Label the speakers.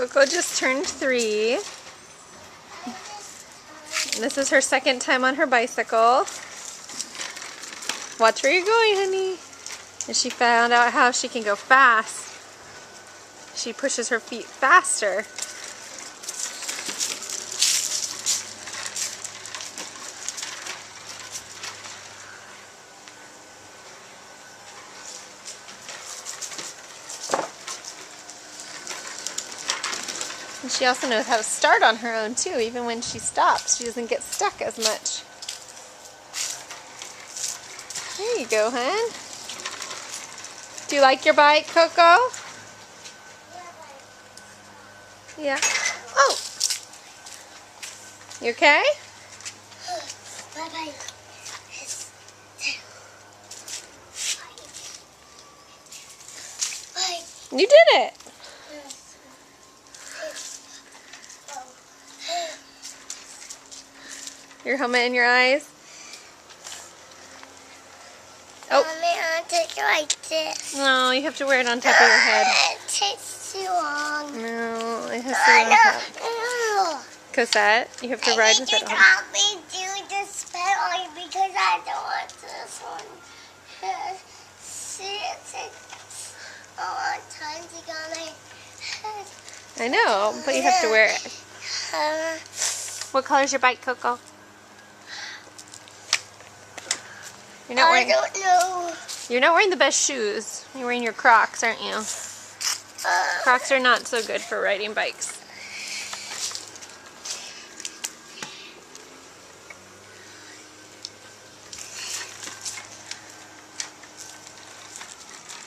Speaker 1: Coco just turned 3. This is her second time on her bicycle. Watch where you're going, honey. And she found out how she can go fast. She pushes her feet faster. And she also knows how to start on her own too. Even when she stops, she doesn't get stuck as much. There you go, hon. Do you like your bike, Coco? Yeah. Oh! You okay?
Speaker 2: Bye-bye.
Speaker 1: You did it! Your helmet in your eyes? Oh.
Speaker 2: Mommy, I'll take it like this.
Speaker 1: No, you have to wear it on top of your head.
Speaker 2: It takes too long.
Speaker 1: No, it has to be on top. Cosette, you have to ride with it on.
Speaker 2: Help me do this pedaling because I don't want this one. See, it takes a long time to go on my head.
Speaker 1: I know, but you have to wear it. What color is your bike, Coco? You're not wearing,
Speaker 2: I don't know.
Speaker 1: you're not wearing the best shoes. You're wearing your Crocs, aren't you? Crocs are not so good for riding bikes.